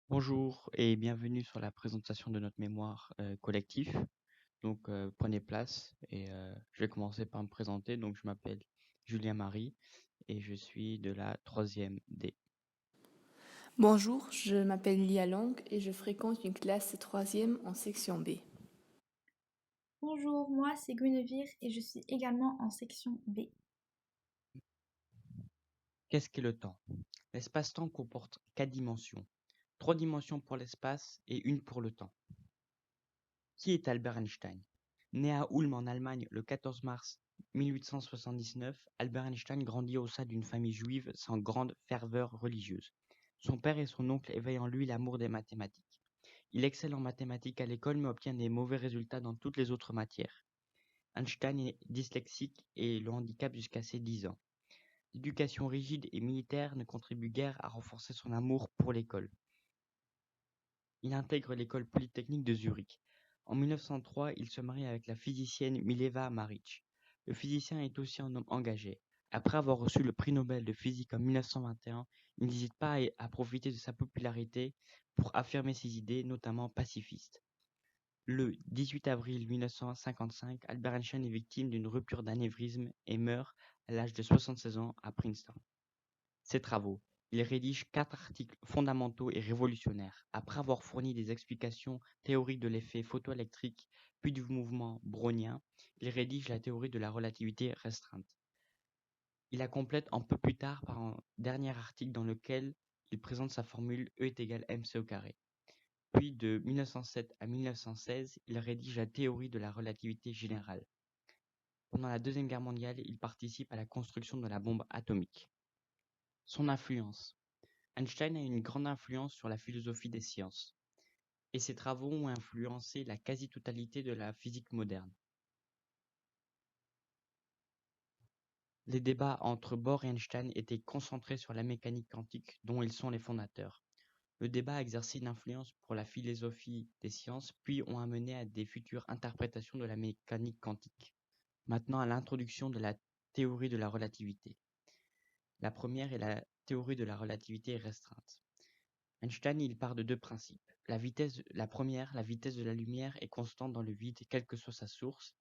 Bonjour et bienvenue sur la présentation de notre mémoire collectif. Donc, prenez place et je vais commencer par me présenter. Donc, je m'appelle Julien Marie et je suis de la troisième D. Bonjour, je m'appelle Lia Long et je fréquente une classe troisième en section B. Bonjour, moi c'est Guinevere et je suis également en section B. Qu'est-ce qu'est le temps? L'espace-temps comporte 4 dimensions. 3 dimensions pour l'espace et une pour le temps. Qui est Albert Einstein? Né à Ulm en Allemagne le 14 mars 1879, Albert Einstein grandit au sein d'une famille juive sans grande ferveur religieuse. Son père et son oncle éveillent en lui l'amour des mathématiques. Il excelle en mathématiques à l'école mais obtient des mauvais résultats dans toutes les autres matières. Einstein est dyslexique et le handicap jusqu'à ses 10 ans. L'éducation rigide et militaire ne contribue guère à renforcer son amour pour l'école. Il intègre l'école polytechnique de Zurich. En 1903, il se marie avec la physicienne Mileva Marić. Le physicien est aussi un homme engagé. Après avoir reçu le prix Nobel de physique en 1921, il n'hésite pas à profiter de sa popularité pour affirmer ses idées, notamment pacifistes. Le 18 avril 1955, Albert Einstein est victime d'une rupture d'anévrisme et meurt à l'âge de 76 ans à Princeton. Ses travaux. Il rédige 4 articles fondamentaux et révolutionnaires. Après avoir fourni des explications théoriques de l'effet photoélectrique puis du mouvement brownien, il rédige la théorie de la relativité restreinte. Il la complète un peu plus tard par un dernier article dans lequel il présente sa formule E est égal mc au carré. Puis de 1907 à 1916, il rédige la théorie de la relativité générale. Pendant la Deuxième Guerre mondiale, il participe à la construction de la bombe atomique. Son influence. Einstein a une grande influence sur la philosophie des sciences, et ses travaux ont influencé la quasi-totalité de la physique moderne. Les débats entre Bohr et Einstein étaient concentrés sur la mécanique quantique dont ils sont les fondateurs. Le débat a exercé une influence pour la philosophie des sciences, puis ont amené à des futures interprétations de la mécanique quantique. Maintenant à l'introduction de la théorie de la relativité. La première est la théorie de la relativité restreinte. Einstein il part de deux principes. La première, la vitesse de la lumière est constante dans le vide quelle que soit sa source.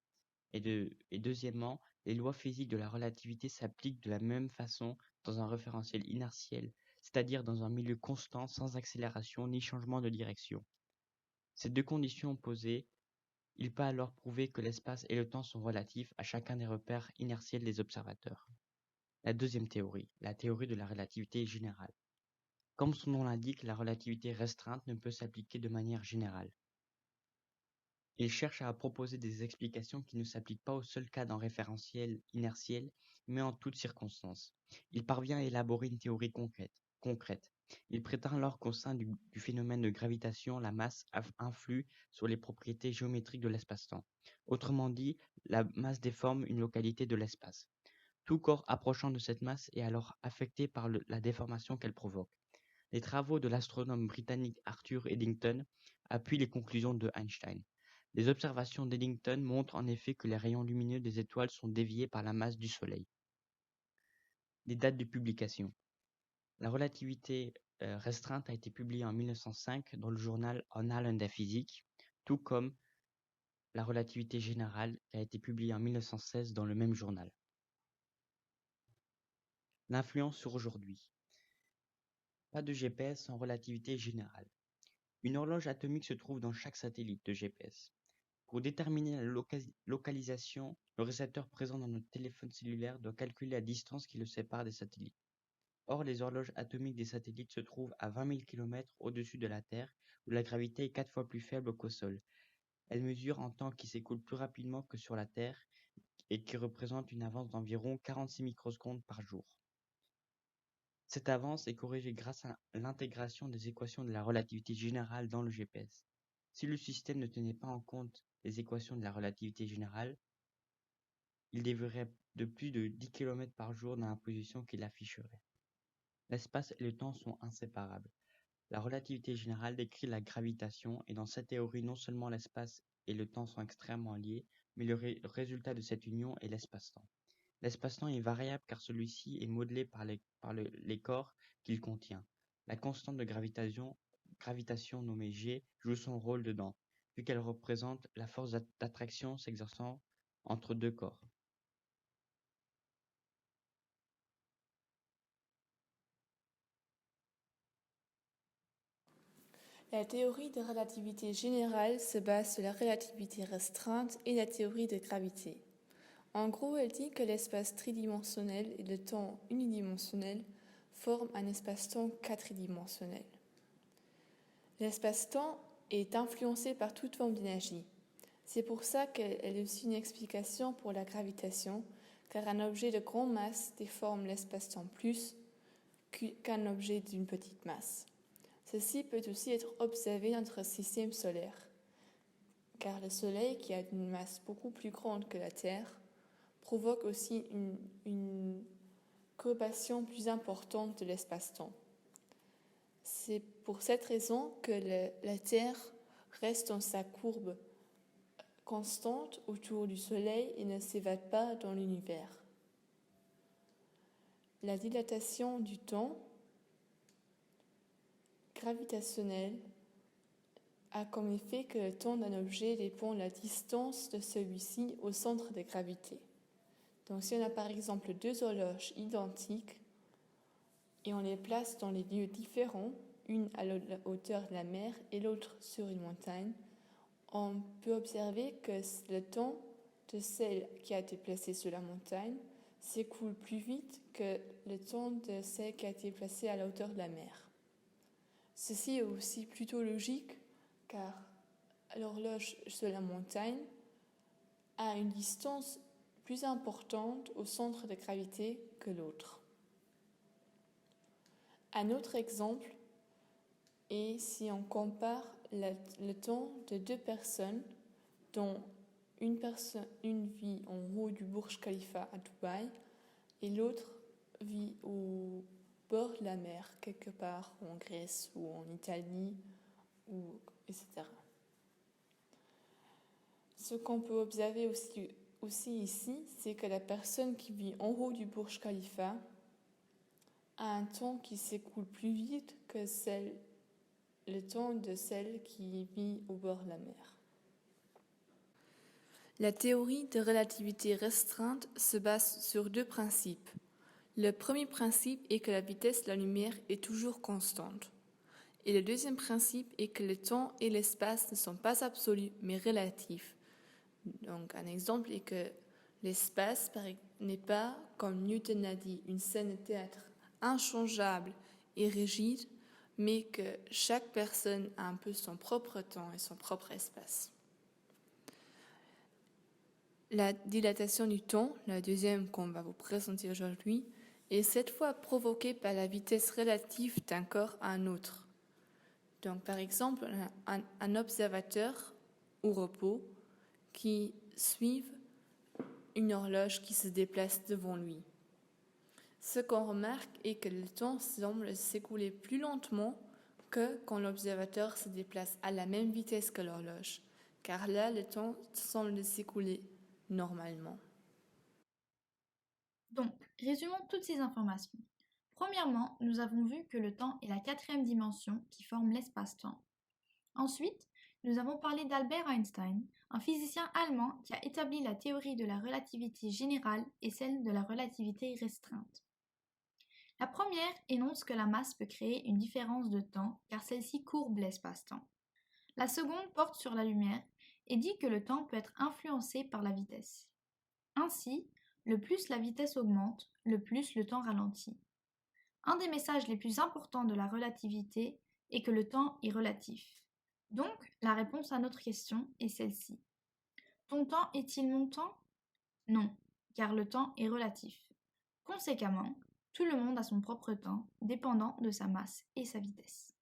Et deuxièmement, les lois physiques de la relativité s'appliquent de la même façon dans un référentiel inertiel, c'est-à-dire dans un milieu constant sans accélération ni changement de direction. Ces deux conditions posées, il peut alors prouver que l'espace et le temps sont relatifs à chacun des repères inertiels des observateurs. La deuxième théorie, la théorie de la relativité générale. Comme son nom l'indique, la relativité restreinte ne peut s'appliquer de manière générale. Il cherche à proposer des explications qui ne s'appliquent pas au seul cas d'un référentiel inertiel, mais en toutes circonstances. Il parvient à élaborer une théorie concrète. Il prétend alors qu'au sein du phénomène de gravitation, la masse influe sur les propriétés géométriques de l'espace-temps. Autrement dit, la masse déforme une localité de l'espace. Tout corps approchant de cette masse est alors affecté par la déformation qu'elle provoque. Les travaux de l'astronome britannique Arthur Eddington appuient les conclusions de Einstein. Les observations d'Eddington montrent en effet que les rayons lumineux des étoiles sont déviés par la masse du Soleil. Les dates de publication. La relativité restreinte a été publiée en 1905 dans le journal Annalen der Physik, tout comme la relativité générale qui a été publiée en 1916 dans le même journal. L'influence sur aujourd'hui. Pas de GPS sans relativité générale. Une horloge atomique se trouve dans chaque satellite de GPS. Pour déterminer la localisation, le récepteur présent dans notre téléphone cellulaire doit calculer la distance qui le sépare des satellites. Or, les horloges atomiques des satellites se trouvent à 20 000 km au-dessus de la Terre, où la gravité est 4 fois plus faible qu'au sol. Elles mesurent un temps qui s'écoule plus rapidement que sur la Terre et qui représente une avance d'environ 46 microsecondes par jour. Cette avance est corrigée grâce à l'intégration des équations de la relativité générale dans le GPS. Si le système ne tenait pas en compte les équations de la relativité générale, il dévierait de plus de 10 km par jour dans la position qu'il afficherait. L'espace et le temps sont inséparables. La relativité générale décrit la gravitation et dans cette théorie non seulement l'espace et le temps sont extrêmement liés, mais le résultat de cette union est l'espace-temps. L'espace-temps est variable car celui-ci est modelé par les corps qu'il contient. La constante de gravitation gravitation nommée G joue son rôle dedans, vu qu'elle représente la force d'attraction s'exerçant entre deux corps. La théorie de relativité générale se base sur la relativité restreinte et la théorie de gravité. En gros, elle dit que l'espace tridimensionnel et le temps unidimensionnel forment un espace-temps quadridimensionnel. L'espace-temps est influencé par toute forme d'énergie. C'est pour ça qu'elle est aussi une explication pour la gravitation, car un objet de grande masse déforme l'espace-temps plus qu'un objet d'une petite masse. Ceci peut aussi être observé dans notre système solaire, car le Soleil, qui a une masse beaucoup plus grande que la Terre, provoque aussi une courbation plus importante de l'espace-temps. C'est pour cette raison que la Terre reste dans sa courbe constante autour du Soleil et ne s'évade pas dans l'univers. La dilatation du temps gravitationnel a comme effet que le temps d'un objet dépend de la distance de celui-ci au centre de gravité. Donc si on a par exemple deux horloges identiques et on les place dans des lieux différents, une à la hauteur de la mer et l'autre sur une montagne, on peut observer que le temps de celle qui a été placée sur la montagne s'écoule plus vite que le temps de celle qui a été placée à la hauteur de la mer. Ceci est aussi plutôt logique car l'horloge sur la montagne a une distance plus importante au centre de gravité que l'autre. Un autre exemple est si on compare le temps de deux personnes dont une vit en haut du Burj Khalifa à Dubaï et l'autre vit au bord de la mer, quelque part en Grèce ou en Italie, etc. Ce qu'on peut observer aussi ici, c'est que la personne qui vit en haut du Burj Khalifa a un temps qui s'écoule plus vite que le temps de celle qui vit au bord de la mer. La théorie de relativité restreinte se base sur deux principes. Le premier principe est que la vitesse de la lumière est toujours constante. Et le deuxième principe est que le temps et l'espace ne sont pas absolus, mais relatifs. Donc un exemple est que l'espace n'est pas, comme Newton a dit, une scène de théâtre inchangeable et rigide, mais que chaque personne a un peu son propre temps et son propre espace. La dilatation du temps, la deuxième qu'on va vous présenter aujourd'hui, est cette fois provoquée par la vitesse relative d'un corps à un autre. Donc par exemple, un observateur au repos qui suit une horloge qui se déplace devant lui. Ce qu'on remarque est que le temps semble s'écouler plus lentement que quand l'observateur se déplace à la même vitesse que l'horloge, car là, le temps semble s'écouler normalement. Donc, résumons toutes ces informations. Premièrement, nous avons vu que le temps est la quatrième dimension qui forme l'espace-temps. Ensuite, nous avons parlé d'Albert Einstein, un physicien allemand qui a établi la théorie de la relativité générale et celle de la relativité restreinte. La première énonce que la masse peut créer une différence de temps car celle-ci courbe l'espace-temps. La seconde porte sur la lumière et dit que le temps peut être influencé par la vitesse. Ainsi, le plus la vitesse augmente, le plus le temps ralentit. Un des messages les plus importants de la relativité est que le temps est relatif. Donc, la réponse à notre question est celle-ci. Ton temps est-il mon temps ? Non, car le temps est relatif. Conséquemment, tout le monde a son propre temps, dépendant de sa masse et sa vitesse.